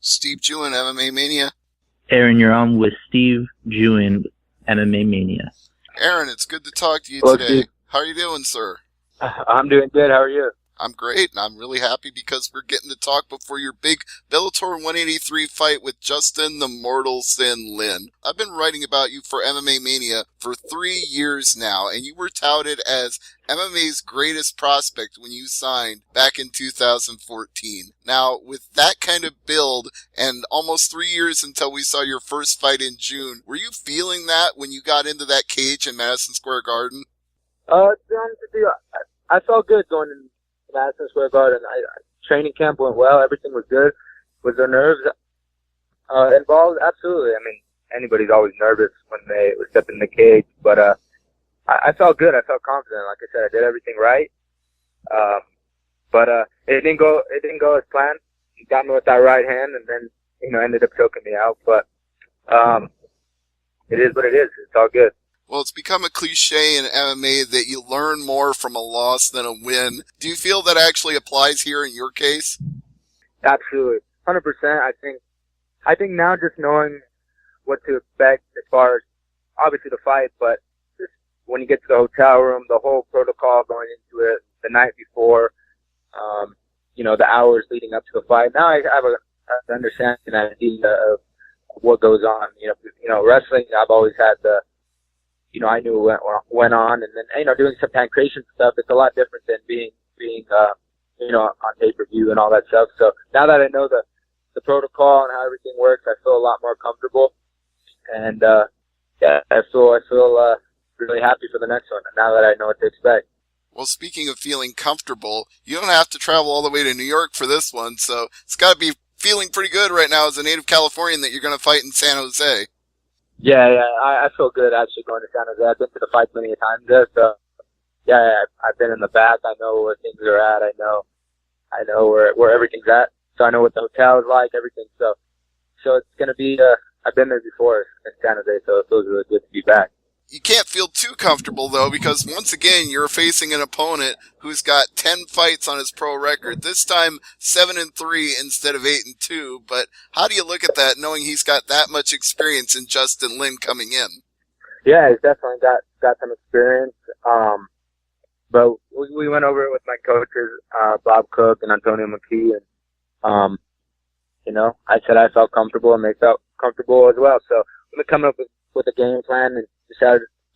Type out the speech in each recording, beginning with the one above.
Steve Jewin, MMA Mania. Aaron, you're on with Steve Jewin, MMA Mania. Aaron, it's good to talk to you Hello, today. Steve. How are you doing, sir? I'm doing good. How are you? I'm great, and I'm really happy because we're getting to talk before your big Bellator 183 fight with Justin the Mortal Sin Lin. I've been writing about you for MMA Mania for 3 years now, and you were touted as MMA's greatest prospect when you signed back in 2014. Now, with that kind of build and almost 3 years until we saw your first fight in June, were you feeling that when you got into that cage in Madison Square Garden? To be honest with you, I felt good going in Madison Square Garden. Training camp went well. Everything was good. Was there nerves involved? Absolutely. I mean, anybody's always nervous when they step in the cage, but I felt good. I felt confident. Like I said, I did everything right. But it didn't go as planned. He got me with that right hand, and then ended up choking me out. But it is what it is. It's all good. Well, it's become a cliche in MMA that you learn more from a loss than a win. Do you feel that actually applies here in your case? Absolutely. 100%. I think now just knowing what to expect as far as obviously the fight, but just when you get to the hotel room, the whole protocol going into it the night before, the hours leading up to the fight. Now I have an understanding, an idea of what goes on. Wrestling, I've always had I knew what went on, and then, doing some pancreation stuff, it's a lot different than being on pay-per-view and all that stuff. So now that I know the protocol and how everything works, I feel a lot more comfortable. And, I feel really happy for the next one now that I know what to expect. Well, speaking of feeling comfortable, you don't have to travel all the way to New York for this one, so it's got to be feeling pretty good right now as a native Californian that you're going to fight in San Jose. Yeah, I feel good actually going to San Jose. I've been to the fight many times there, so I've been in the back. I know where things are at. I know where everything's at. So I know what the hotel is like, everything. So it's gonna be. I've been there before in San Jose, so it feels really good to be back. You can't feel too comfortable, though, because once again, you're facing an opponent who's got 10 fights on his pro record, this time 7-3 instead of 8-2. But how do you look at that, knowing he's got that much experience in Justin Lin coming in? Yeah, he's definitely got some experience. But we went over it with my coaches, Bob Cook and Antonio McKee, and, I said I felt comfortable, and they felt comfortable as well. So we're coming up with a game plan and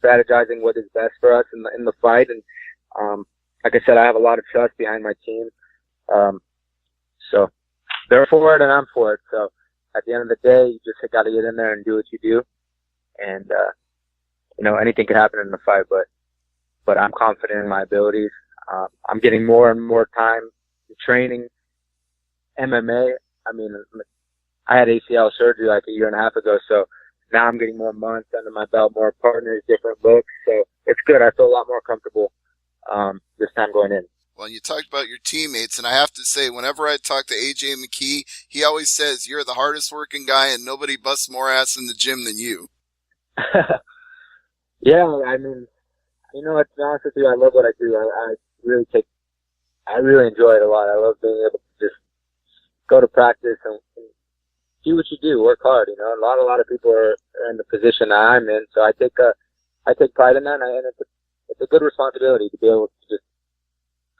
strategizing what is best for us in the fight. And like I said, I have a lot of trust behind my team. So they're for it and I'm for it. So at the end of the day, you just got to get in there and do what you do. And anything can happen in the fight, but I'm confident in my abilities. I'm getting more and more time training MMA. I mean, I had ACL surgery like a year and a half ago, so now I'm getting more months under my belt, more partners, different looks. So it's good. I feel a lot more comfortable this time going in. Well, you talked about your teammates, and I have to say, whenever I talk to AJ McKee, he always says, you're the hardest working guy and nobody busts more ass in the gym than you. Yeah, I mean, to be honest with you, I love what I do. I really enjoy it a lot. I love being able to just go to practice and do what you do, work hard. A lot of people are in the position that I'm in, so I take pride in that, and it's a good responsibility to be able to just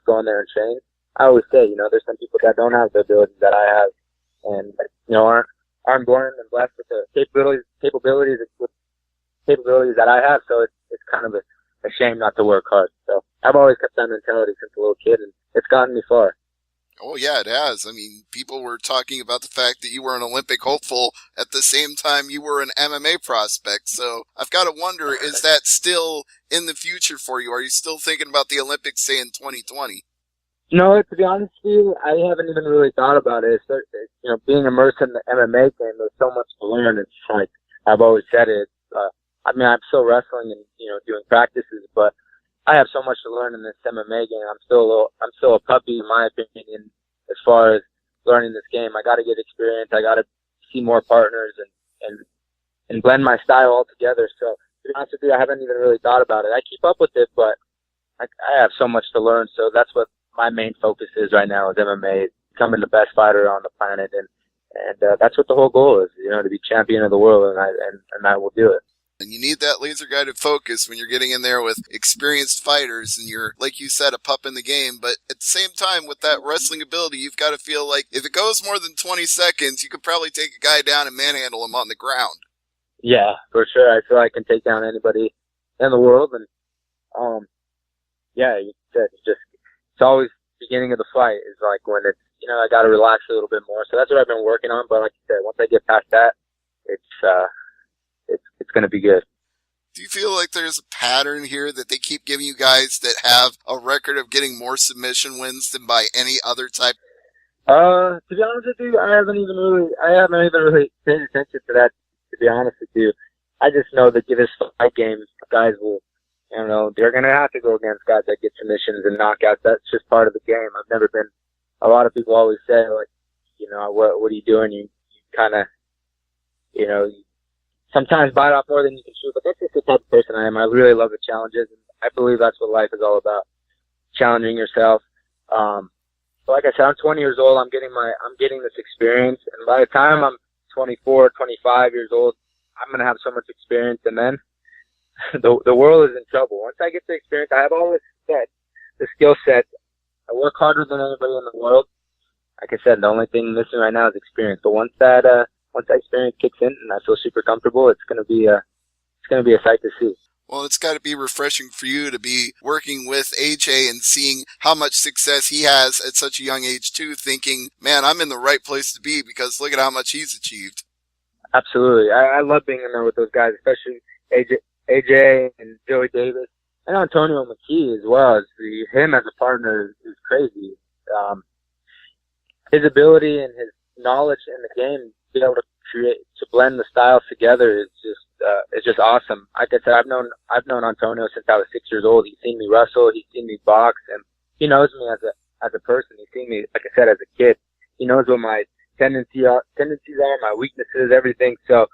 go in there and train. I always say, there's some people that don't have the abilities that I have, and aren't born and blessed with the capabilities that I have. So it's kind of a shame not to work hard. So I've always kept that mentality since a little kid, and it's gotten me far. Oh, yeah, it has. I mean, people were talking about the fact that you were an Olympic hopeful at the same time you were an MMA prospect. So I've got to wonder, is that still in the future for you? Are you still thinking about the Olympics, say, in 2020? No, to be honest with you, I haven't even really thought about it. Being immersed in the MMA game, there's so much to learn. It's like I've always said it. I'm still wrestling and, doing practices, but I have so much to learn in this MMA game. I'm still a puppy, in my opinion, as far as learning this game. I got to get experience. I got to see more partners and blend my style all together. So to be honest with you, I haven't even really thought about it. I keep up with it, but I have so much to learn. So that's what my main focus is right now is MMA, becoming the best fighter on the planet And that's what the whole goal is, to be champion of the world, and I will do it. And you need that laser-guided focus when you're getting in there with experienced fighters and you're, like you said, a pup in the game. But at the same time, with that wrestling ability, you've got to feel like if it goes more than 20 seconds, you could probably take a guy down and manhandle him on the ground. Yeah, for sure. I feel I can take down anybody in the world. And, yeah, it's always beginning of the fight is like when it's, I got to relax a little bit more. So that's what I've been working on. But like you said, once I get past that, it's going to be good. Do you feel like there's a pattern here that they keep giving you guys that have a record of getting more submission wins than by any other type? To be honest with you, I haven't even really paid attention to that, to be honest with you. I just know that this fight game, guys will, they're going to have to go against guys that get submissions and knockouts. That's just part of the game. I've never been, a lot of people always say, like, what are you doing? You kind of, sometimes bite off more than you can chew, but that's just the type of person I am. I really love the challenges, and I believe that's what life is all about, challenging yourself. So like I said, I'm 20 years old. I'm getting this experience, and by the time I'm 24, 25 years old, I'm going to have so much experience, and then the world is in trouble. Once I get the experience, I have all the skill set. I work harder than anybody in the world. Like I said, the only thing missing right now is experience. But once that experience kicks in and I feel super comfortable, it's gonna be a sight to see. Well, it's got to be refreshing for you to be working with AJ and seeing how much success he has at such a young age too, thinking, man, I'm in the right place to be because look at how much he's achieved. Absolutely. I love being in there with those guys, especially AJ and Joey Davis and Antonio McKee as well. Him as a partner is crazy. His ability and his knowledge in the game, be able to blend the styles together is just awesome. Like I said, I've known Antonio since I was 6 years old. He's seen me wrestle, he's seen me box, and he knows me as a person. He's seen me, like I said, as a kid. He knows what my tendencies are, my weaknesses, everything. So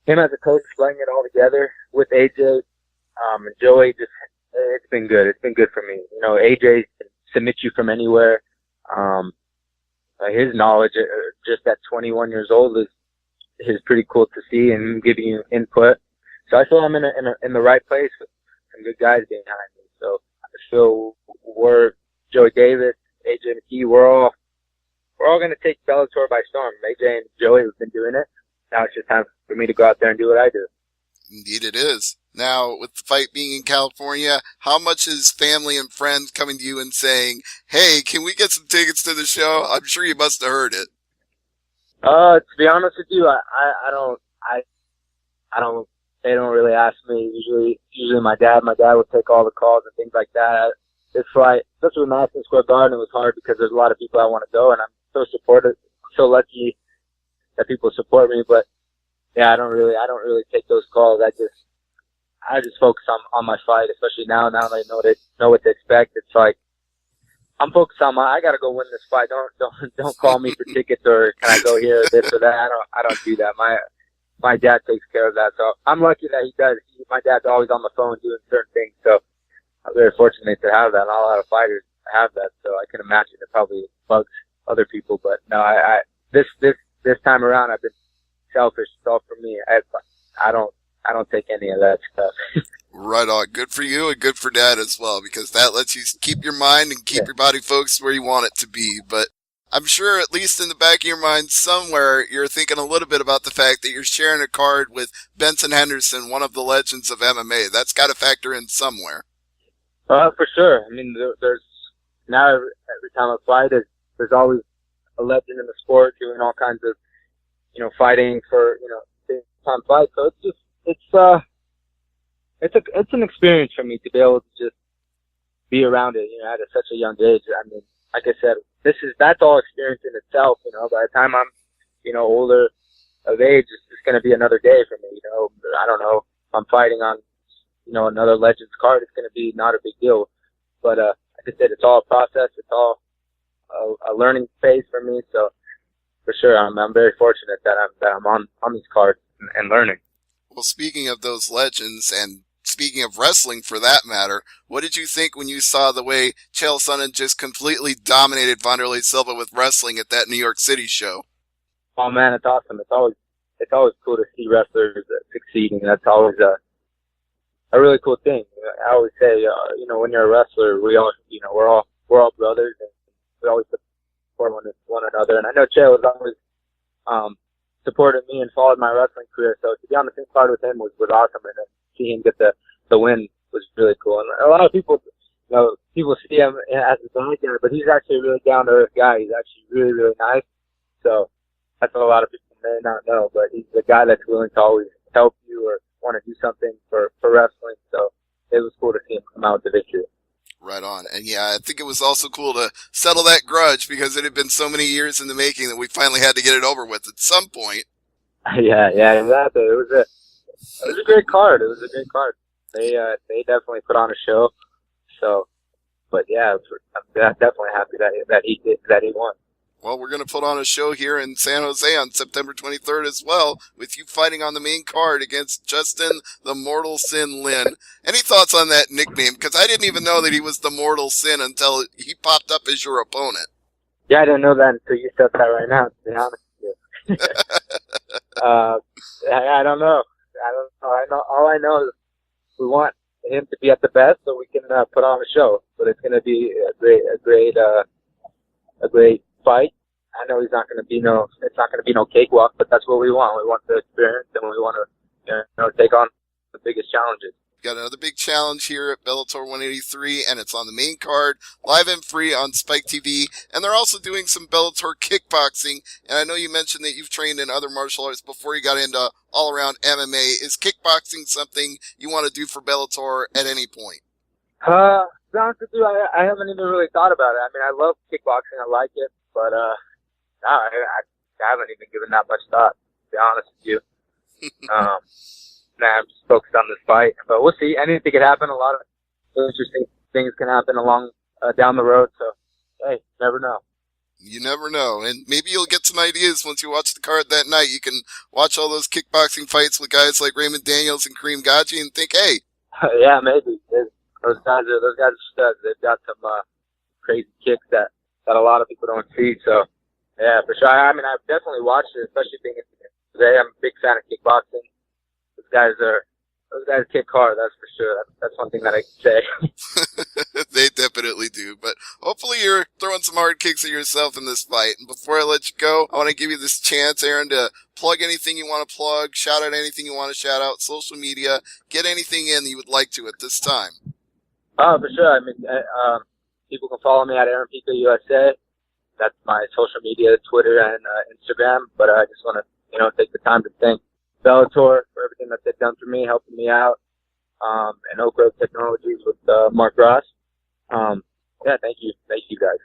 him as a coach, playing it all together with AJ and Joey, it's been good. It's been good for me. AJ can submit you from anywhere. His knowledge, just at 21 years old, is pretty cool to see, and giving you input. So I feel I'm in the right place with some good guys behind me. So I feel Joey Davis, AJ McKee, we're all going to take Bellator by storm. AJ and Joey have been doing it. Now it's just time for me to go out there and do what I do. Indeed it is. Now, with the fight being in California, how much is family and friends coming to you and saying, hey, can we get some tickets to the show? I'm sure you must have heard it. To be honest with you, they don't really ask me. Usually my dad would take all the calls and things like that. This fight, especially with Madison Square Garden, it was hard because there's a lot of people I want to go, and I'm so supportive. I'm so lucky that people support me, but yeah, I don't really take those calls. I just focus on my fight, especially now that I know what to expect. It's like, I'm focused on I gotta go win this fight. Don't call me for tickets or can I go here or this or that. I don't do that. My dad takes care of that. So I'm lucky that he does. My dad's always on the phone doing certain things. So I'm very fortunate to have that. Not a lot of fighters have that. So I can imagine it probably bugs other people. But no, this time around I've been selfish. It's all for me. I don't take any of that stuff. Right on. Good for you and good for Dad as well, because that lets you keep your mind and keep your body focused where you want it to be. But I'm sure at least in the back of your mind somewhere, you're thinking a little bit about the fact that you're sharing a card with Benson Henderson, one of the legends of MMA. That's got to factor in somewhere. For sure. I mean, there's now every time I fight, there's always a legend in the sport doing all kinds of, fighting for, big time fights. So it's an experience for me to be able to just be around it, at such a young age. I mean, like I said, that's all experience in itself, by the time I'm, older of age, it's just going to be another day for me, I don't know, if I'm fighting on, another Legends card, it's going to be not a big deal. But, like I said, it's all a process. It's all a learning phase for me. So for sure, I'm very fortunate that I'm on these cards and learning. Well, speaking of those legends, and speaking of wrestling for that matter, what did you think when you saw the way Chael Sonnen just completely dominated Wanderlei Silva with wrestling at that New York City show? Oh man, it's awesome. It's always cool to see wrestlers succeeding. That's always a really cool thing. I always say, when you're a wrestler, we're all brothers, and we always support one another. And I know Che was always supported me and followed my wrestling career. So to be on the same card with him was awesome, and then see him get the win was really cool. And a lot of people, people see him as a bad guy, but he's actually a really down to earth guy. He's actually really, really nice. So that's what a lot of people may not know, but he's a guy that's willing to always help you or want to do something for wrestling. So it was cool to see him come out with the victory. Right on. And yeah, I think it was also cool to settle that grudge because it had been so many years in the making that we finally had to get it over with at some point. Yeah, exactly. It was a great card. It was a great card. They definitely put on a show. So, but yeah, I'm definitely happy that he won. Well, we're going to put on a show here in San Jose on September 23rd as well, with you fighting on the main card against Justin the Mortal Sin Lin. Any thoughts on that nickname? Because I didn't even know that he was the Mortal Sin until he popped up as your opponent. Yeah, I didn't know that until you said that right now, to be honest with you. I don't know. All I know is we want him to be at the best so we can put on a show. But it's going to be a great fight. I know it's not going to be no cakewalk, but that's what we want. We want the experience, and we want to take on the biggest challenges. Got another big challenge here at Bellator 183, and it's on the main card, live and free on Spike TV. And they're also doing some Bellator kickboxing. And I know you mentioned that you've trained in other martial arts before you got into all-around MMA. Is kickboxing something you want to do for Bellator at any point? To be honest with you, I haven't even really thought about it. I mean, I love kickboxing. I like it, but I haven't even given that much thought, to be honest with you. I'm just focused on this fight, but we'll see. Anything could happen. A lot of interesting things can happen along down the road. So, hey, never know. You never know, and maybe you'll get some ideas once you watch the card that night. You can watch all those kickboxing fights with guys like Raymond Daniels and Kareem Gaji and think, hey. Yeah, maybe. Those guys are studs. They've got some crazy kicks that a lot of people don't see. So, yeah, for sure. I mean, I've definitely watched it, especially being today. I'm a big fan of kickboxing. Those guys kick hard, that's for sure. That's one thing that I can say. They definitely do. But hopefully you're throwing some hard kicks at yourself in this fight. And before I let you go, I want to give you this chance, Aaron, to plug anything you want to plug, shout out anything you want to shout out, social media, get anything in that you would like to at this time. Oh, for sure. I mean, people can follow me at Aaron Pico USA. That's my social media, Twitter and Instagram. But I just want to, take the time to thank Bellator for everything that they've done for me, helping me out, and Oak Grove Technologies with Mark Ross. Thank you guys.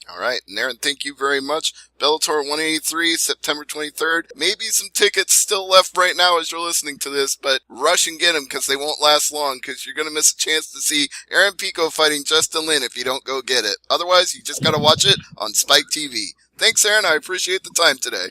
All right, and Aaron, thank you very much. Bellator 183, September 23rd. Maybe some tickets still left right now as you're listening to this, but rush and get them because they won't last long because you're going to miss a chance to see Aaron Pico fighting Justin Lin if you don't go get it. Otherwise, you just got to watch it on Spike TV. Thanks, Aaron. I appreciate the time today.